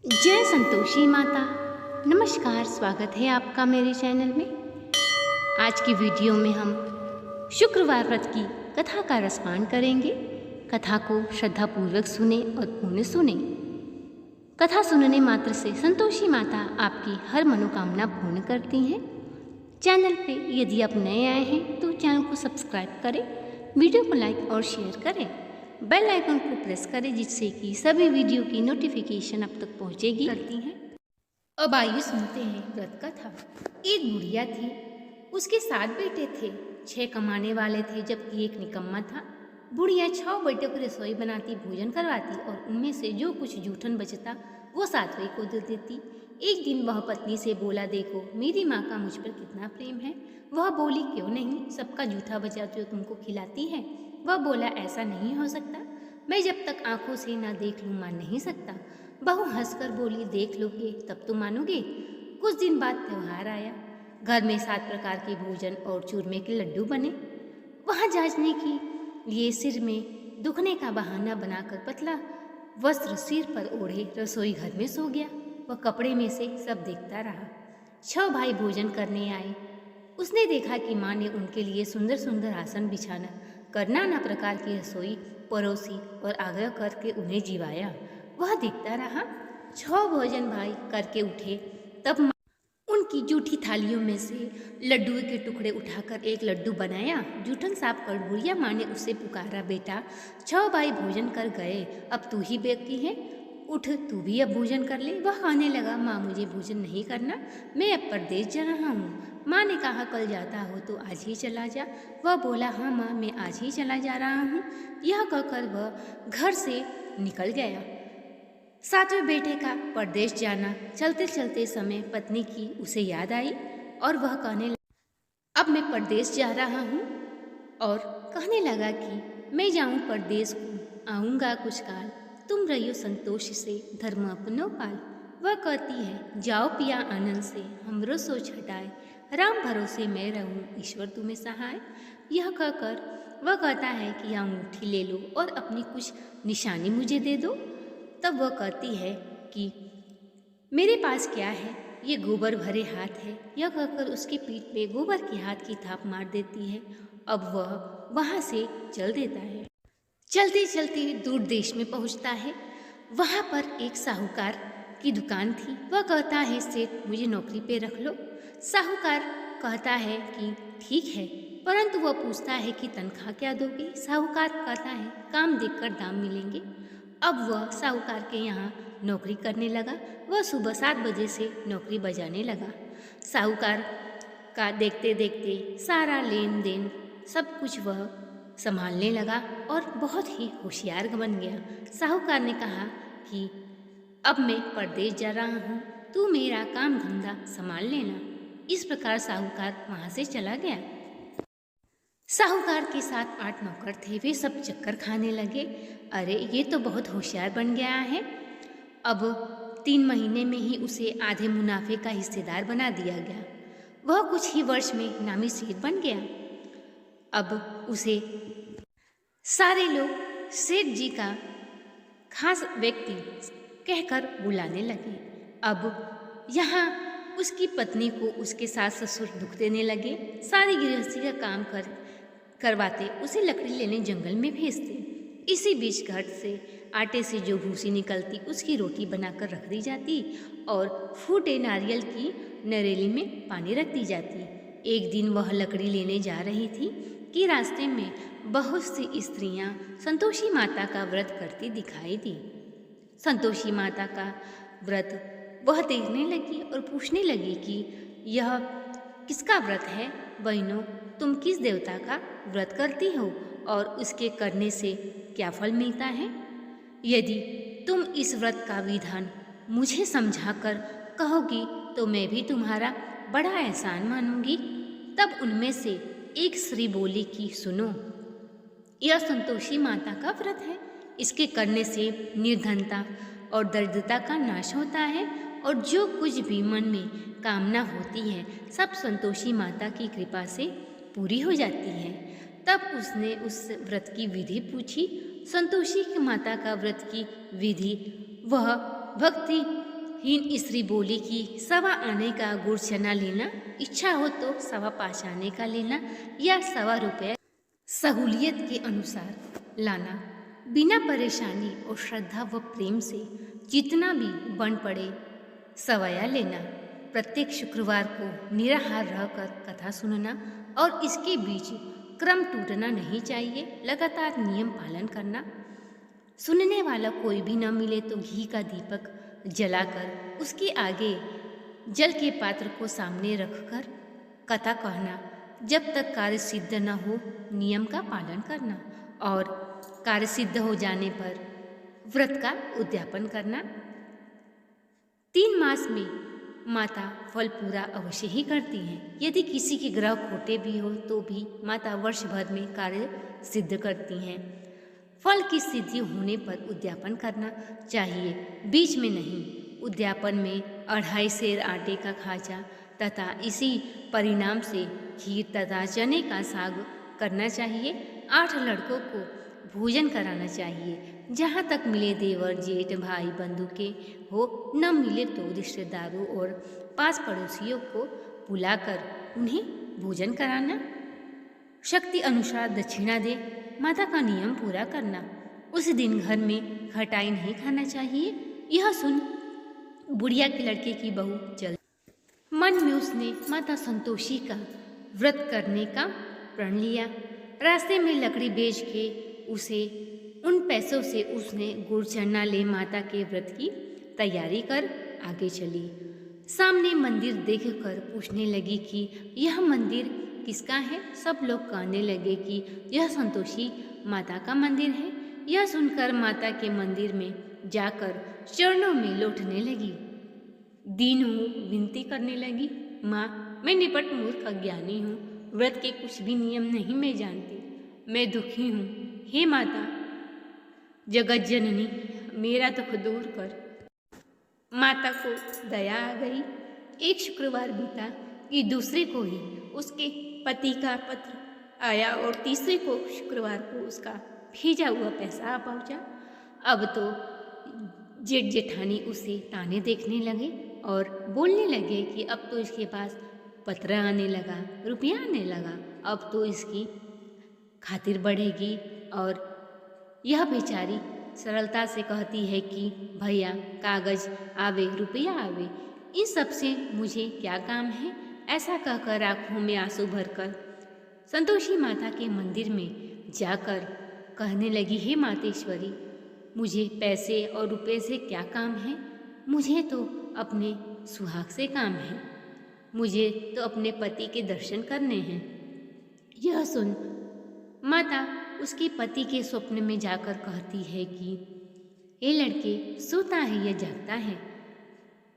जय संतोषी माता। नमस्कार, स्वागत है आपका मेरे चैनल में। आज की वीडियो में हम शुक्रवार व्रत की कथा का रसपान करेंगे। कथा को श्रद्धापूर्वक सुने और पुण्य सुने। कथा सुनने मात्र से संतोषी माता आपकी हर मनोकामना पूर्ण करती हैं। चैनल पे यदि आप नए आए हैं तो चैनल को सब्सक्राइब करें, वीडियो को लाइक और शेयर करें, बेल आइकन को प्रेस करें जिससे कि सभी वीडियो की नोटिफिकेशन आप तक पहुंचेगी करती हैं। अब आइए सुनते हैं व्रत कथा। एक बुढ़िया थी, उसके 7 बेटे थे। 6 कमाने वाले थे जबकि एक निकम्मा था। बुढ़िया 6 बेटों को रसोई बनाती, भोजन करवाती और उनमें से जो कुछ जूठन बचता वो 7वें को दे देती। एक दिन वह पत्नी से बोला, देखो मेरी माँ का मुझ पर कितना प्रेम है। वह बोली, क्यों नहीं, सबका जूठा बचा जो तुमको खिलाती है। वह बोला, ऐसा नहीं हो सकता, मैं जब तक आंखों से ना देख लूँ मान नहीं सकता। बहू हंसकर बोली, देख लोगे तब तो मानोगे। कुछ दिन बाद त्योहार आया। घर में 7 प्रकार के भोजन और चूरमे के लड्डू बने। वहाँ जांचने के लिए सिर में दुखने का बहाना बनाकर पतला वस्त्र सिर पर ओढ़े रसोई घर में सो गया। वह कपड़े में से सब देखता रहा। 6 भाई भोजन करने आए। उसने देखा कि माँ ने उनके लिए सुंदर सुंदर आसन बिछाना कर नाना प्रकार की रसोई परोसी और आग्रह करके उन्हें जिवाया। वह देखता रहा। 6 भोजन भाई करके उठे तब माँ उनकी जूठी थालियों में से लड्डू के टुकड़े उठाकर एक लड्डू बनाया। जूठन साफ कर बुढ़िया माँ ने उसे पुकारा, बेटा 6 भाई भोजन कर गए, अब तू ही बाकी है, उठ तू भी अब भोजन कर ले। वह कहने लगा, माँ मुझे भोजन नहीं करना, मैं अब परदेश जा रहा हूँ। माँ ने कहा, कल जाता हो तो आज ही चला जा। वह बोला, हाँ माँ मैं आज ही चला जा रहा हूँ। यह कहकर वह घर से निकल गया। 7वें बेटे का परदेश जाना चलते चलते समय पत्नी की उसे याद आई और वह कहने लगा, अब मैं परदेश जा रहा हूँ। और कहने लगा कि मैं जाऊँ परदेश को, आऊँगा कुछ काल, तुम रहियो संतोष से धर्म अपनो पाल। वह कहती है, जाओ पिया आनंद से, हमरो सोच हटाए, राम भरोसे मैं रहूं, ईश्वर तुम्हें सहाय। यह कहकर वह कहता है कि अंगूठी ले लो और अपनी कुछ निशानी मुझे दे दो। तब वह कहती है कि मेरे पास क्या है, ये गोबर भरे हाथ है। यह कहकर उसकी पीठ पे गोबर के हाथ की थाप मार देती है। अब वह वहाँ से चल देता है। चलते चलते दूर देश में पहुँचता है। वहाँ पर एक साहूकार की दुकान थी। वह कहता है, सेठ मुझे नौकरी पे रख लो। साहूकार कहता है कि ठीक है, परंतु वह पूछता है कि तनख्वाह क्या दोगे। साहूकार कहता है, काम देखकर दाम मिलेंगे। अब वह साहूकार के यहाँ नौकरी करने लगा। वह सुबह 7 बजे से नौकरी बजाने लगा। साहूकार का देखते देखते सारा लेन देन सब कुछ वह संभालने लगा और बहुत ही होशियार बन गया। साहूकार ने कहा कि अब मैं परदेश जा रहा हूँ, तू मेरा काम धंधा संभाल लेना। इस प्रकार साहूकार वहाँ से चला गया। साहूकार के साथ 8 नौकर थे। वे सब चक्कर खाने लगे। अरे ये तो बहुत होशियार बन गया है। अब 3 महीने में ही उसे आधे मुनाफे का हिस्सेदार बना दिया गया। वह कुछ ही वर्ष में नामी सेठ बन गया। अब उसे सारे लोग सेठ जी का खास व्यक्ति कहकर बुलाने लगे। अब यहाँ उसकी पत्नी को उसके सास ससुर दुख देने लगे। सारी गृहस्थी का काम करवाते उसे लकड़ी लेने जंगल में भेजते। इसी बीच घर से आटे से जो भूसी निकलती उसकी रोटी बनाकर रख दी जाती और फूटे नारियल की नरेली में पानी रख दी जाती। एक दिन वह लकड़ी लेने जा रही थी कि रास्ते में बहुत सी स्त्रियां संतोषी माता का व्रत करती दिखाई दी। संतोषी माता का व्रत वह देखने लगी और पूछने लगी कि यह किसका व्रत है। बहनों, तुम किस देवता का व्रत करती हो और उसके करने से क्या फल मिलता है? यदि तुम इस व्रत का विधान मुझे समझाकर कहोगी तो मैं भी तुम्हारा बड़ा एहसान मानूंगी। तब उनमें से एक स्त्री बोली कि सुनो, यह संतोषी माता का व्रत है। इसके करने से निर्धनता और दरिद्रता का नाश होता है और जो कुछ भी मन में कामना होती है सब संतोषी माता की कृपा से पूरी हो जाती है। तब उसने उस व्रत की विधि पूछी। संतोषी माता का व्रत की विधि वह भक्ति हीन स्त्री बोली कि 1.25 आने का गुड़ चना लेना, इच्छा हो तो 5.25 आने का लेना या 1.25 रुपये सहूलियत के अनुसार लाना। बिना परेशानी और श्रद्धा व प्रेम से जितना भी बन पड़े सवया लेना। प्रत्येक शुक्रवार को निराहार रहकर कथा सुनना और इसके बीच क्रम टूटना नहीं चाहिए। लगातार नियम पालन करना। सुनने वाला कोई भी न मिले तो घी का दीपक जलाकर उसके आगे जल के पात्र को सामने रखकर कथा कहना। जब तक कार्य सिद्ध न हो नियम का पालन करना और कार्य सिद्ध हो जाने पर व्रत का उद्यापन करना। 3 मास में माता फल पूरा अवश्य ही करती हैं। यदि किसी के ग्रह खोटे भी हो तो भी माता वर्ष भर में कार्य सिद्ध करती हैं। फल की सिद्धि होने पर उद्यापन करना चाहिए, बीच में नहीं। उद्यापन में 2.5 सेर आटे का खाजा तथा इसी परिणाम से खीर तथा चने का साग करना चाहिए। 8 लड़कों को भोजन कराना चाहिए। जहाँ तक मिले देवर जेठ भाई बंधु के हो, न मिले तो रिश्तेदारों और पास पड़ोसियों को बुलाकर उन्हें भोजन कराना। शक्ति अनुसार दक्षिणा दे। माता का नियम पूरा करना। उस दिन घर में खटाई नहीं खाना चाहिए। यह सुन बुढ़िया के लड़के की बहू चल मन में उसने माता संतोषी का व्रत करने का प्रण लिया। रास्ते में लकड़ी बेच के उसे उन पैसों से उसने गुड़ चना ले माता के व्रत की तैयारी कर आगे चली। सामने मंदिर देखकर पूछने लगी कि यह मंदिर किसका है। सब लोग कहने लगे कि यह संतोषी माता का मंदिर है। यह सुनकर माता के मंदिर में जाकर चरणों में लौटने लगी। दीन हूँ विनती करने लगी, माँ मैं निपट मूर्ख अज्ञानी हूँ, व्रत के कुछ भी नियम नहीं मैं जानती, मैं दुखी हूँ। हे माता जगत जननी मेरा दुख दूर कर। माता को दया आ गई। एक शुक्रवार बीता कि दूसरे को ही उसके पति का पत्र आया और तीसरे को शुक्रवार को उसका भेजा हुआ पैसा आ पहुँचा। अब तो जेठ जेठानी उसे ताने देखने लगे और बोलने लगे कि अब तो इसके पास पत्र आने लगा, रुपया आने लगा, अब तो इसकी खातिर बढ़ेगी। और यह बेचारी सरलता से कहती है कि भैया कागज आवे रुपया आवे, इन सब से मुझे क्या काम है। ऐसा कहकर आँखों में आंसू भरकर संतोषी माता के मंदिर में जाकर कहने लगी, हे मातेश्वरी मुझे पैसे और रुपए से क्या काम है, मुझे तो अपने सुहाग से काम है, मुझे तो अपने पति के दर्शन करने हैं। यह सुन माता उसके पति के स्वप्न में जाकर कहती है कि ये लड़के सोता है या जागता है।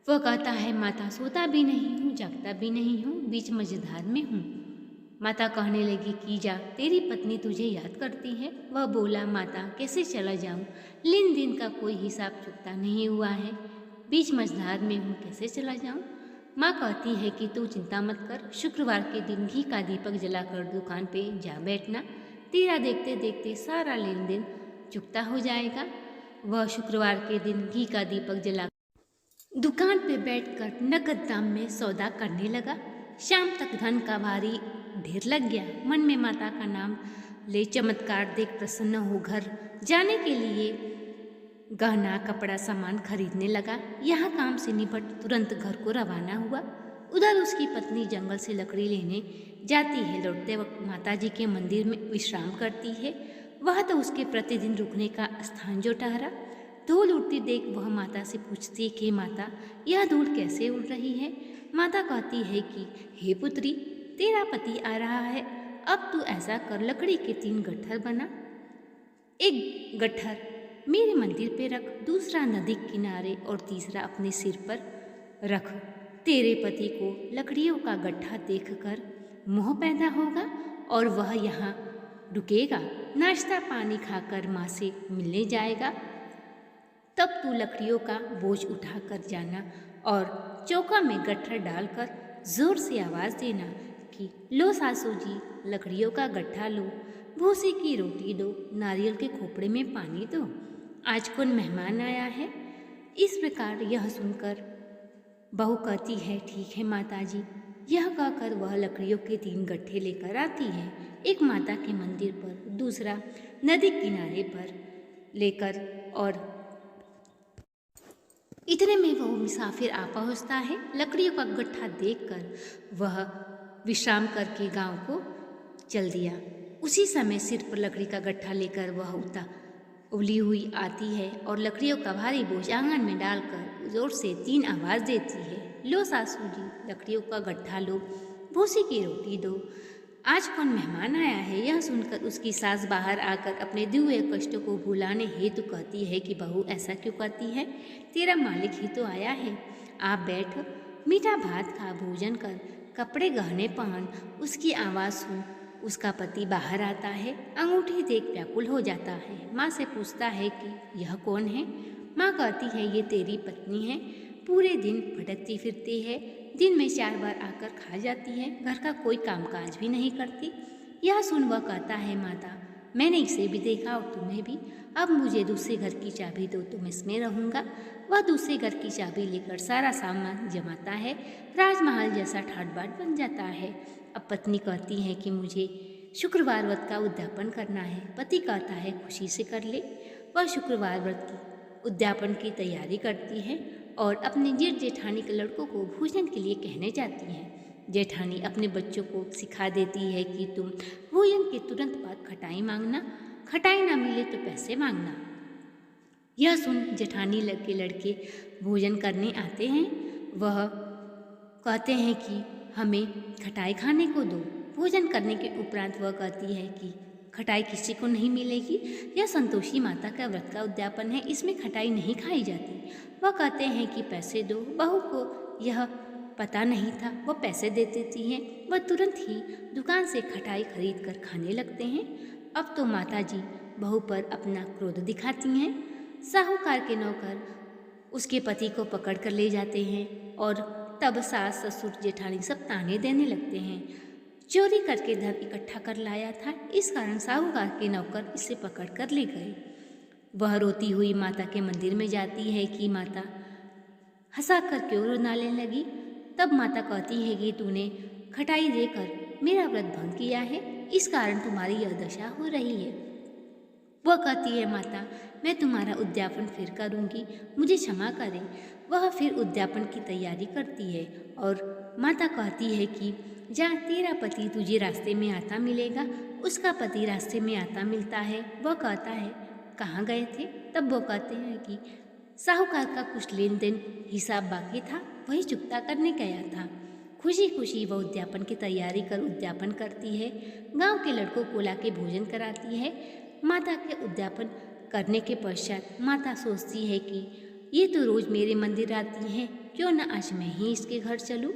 वह कहता है माता सोता भी नहीं हूँ जागता भी नहीं हूँ, बीच मझधार में हूँ। माता कहने लगी कि जा तेरी पत्नी तुझे याद करती है। वह बोला माता कैसे चला जाऊँ, लेन देन का कोई हिसाब चुकता नहीं हुआ है, बीच मझधार में हूँ कैसे चला जाऊँ। माँ कहती है कि तू चिंता मत कर, शुक्रवार के दिन घी का दीपक जलाकर दुकान पे जा बैठना, तेरा देखते देखते सारा लेन देन चुकता हो जाएगा। वह शुक्रवार के दिन घी का दीपक जला दुकान पे बैठकर नकद दाम में सौदा करने लगा। शाम तक धन का भारी ढेर लग गया। मन में माता का नाम ले चमत्कार देख प्रसन्न हो घर जाने के लिए गहना कपड़ा सामान खरीदने लगा। यहाँ काम से निपट तुरंत घर को रवाना हुआ। उधर उसकी पत्नी जंगल से लकड़ी लेने जाती है। लौटते वक्त माताजी के मंदिर में विश्राम करती है। वह तो उसके प्रतिदिन रुकने का स्थान जो ठहरा। धूल उड़ती देख वह माता से पूछती कि माता यह धूल कैसे उड़ रही है। माता कहती है कि हे पुत्री तेरा पति आ रहा है, अब तू ऐसा कर लकड़ी के 3 गट्ठर बना, एक गट्ठर मेरे मंदिर पे रख, दूसरा नदी किनारे और तीसरा अपने सिर पर रख। तेरे पति को लकड़ियों का गट्ठा देखकर मोह पैदा होगा और वह यहाँ रुकेगा, नाश्ता पानी खाकर माँ से मिलने जाएगा। तब तू लकड़ियों का बोझ उठा कर जाना और चौका में गट्ठर डालकर जोर से आवाज़ देना कि लो सासू जी लकड़ियों का गट्ठा लो, भूसी की रोटी दो, नारियल के खोपड़े में पानी दो, आज कौन मेहमान आया है। इस प्रकार यह सुनकर बहू कहती है, ठीक है माताजी। यह कहकर वह लकड़ियों के 3 गट्ठे लेकर आती है, एक माता के मंदिर पर, दूसरा नदी किनारे पर लेकर, और इतने में वो मुसाफिर आ पहुँचता है। लकड़ियों का गट्ठा देखकर वह विश्राम करके गांव को चल दिया। उसी समय सिर पर लकड़ी का गट्ठा लेकर वह उबली हुई आती है और लकड़ियों का भारी बोझ आंगन में डालकर जोर से 3 आवाज़ देती है, लो सासू जी, लकड़ियों का गट्ठा लो, भूसी की रोटी दो, आज कौन मेहमान आया है। यह सुनकर उसकी सास बाहर आकर अपने दिए हुए कष्टों को भुलाने हेतु कहती है कि बहू ऐसा क्यों करती है, तेरा मालिक ही तो आया है, आप बैठ, मीठा भात खा, भोजन कर, कपड़े गहने पहन। उसकी आवाज़ सुन उसका पति बाहर आता है, अंगूठी देख व्याकुल हो जाता है। माँ से पूछता है कि यह कौन है। माँ कहती है, ये तेरी पत्नी है, पूरे दिन भटकती फिरती है, दिन में 4 बार आकर खा जाती है, घर का कोई कामकाज भी नहीं करती। यह सुन वह कहता है, माता मैंने इसे भी देखा और तुम्हें भी, अब मुझे दूसरे घर की चाबी दो तो मैं इसमें रहूँगा। वह दूसरे घर की चाबी लेकर सारा सामान जमाता है, राजमहल जैसा ठाट बाट बन जाता है। अब पत्नी कहती है कि मुझे शुक्रवार व्रत का उद्यापन करना है। पति कहता है, खुशी से कर ले। वह शुक्रवार व्रत की उद्यापन की तैयारी करती है और अपने जेठ जेठानी के लड़कों को भोजन के लिए कहने जाती है। जेठानी अपने बच्चों को सिखा देती है कि तुम भोजन के तुरंत बाद खटाई मांगना, खटाई ना मिले तो पैसे मांगना। यह सुन जेठानी के लड़के भोजन करने आते हैं। वह कहते हैं कि हमें खटाई खाने को दो। भोजन करने के उपरांत वह कहती है कि खटाई किसी को नहीं मिलेगी, यह संतोषी माता का व्रत का उद्यापन है, इसमें खटाई नहीं खाई जाती। वह कहते हैं कि पैसे दो। बहू को यह पता नहीं था, वह पैसे दे देती हैं। वह तुरंत ही दुकान से खटाई खरीद कर खाने लगते हैं। अब तो माताजी बहू पर अपना क्रोध दिखाती हैं। साहूकार के नौकर उसके पति को पकड़ कर ले जाते हैं और तब सास ससुर जेठानी सब ताने देने लगते हैं, चोरी करके धन इकट्ठा कर लाया था, इस कारण साहूकार के नौकर इसे पकड़ कर ले गए। वह रोती हुई माता के मंदिर में जाती है कि माता हंसा कर क्यों रोने लगी। तब माता कहती है कि तूने खटाई देकर मेरा व्रत भंग किया है, इस कारण तुम्हारी यह दशा हो रही है। वह कहती है, माता मैं तुम्हारा उद्यापन फिर करूँगी, मुझे क्षमा करें। वह फिर उद्यापन की तैयारी करती है और माता कहती है कि जा, तेरा पति तुझे रास्ते में आता मिलेगा। उसका पति रास्ते में आता मिलता है। वह कहता है, कहाँ गए थे। तब वो कहते हैं कि साहूकार का कुछ लेन देन हिसाब बाकी था, वही चुकता करने गया था। खुशी खुशी वह उद्यापन की तैयारी कर उद्यापन करती है, गांव के लड़कों को लाके भोजन कराती है। माता के उद्यापन करने के पश्चात माता सोचती है कि ये तो रोज़ मेरे मंदिर आती हैं, क्यों न आज मैं ही इसके घर चलूँ।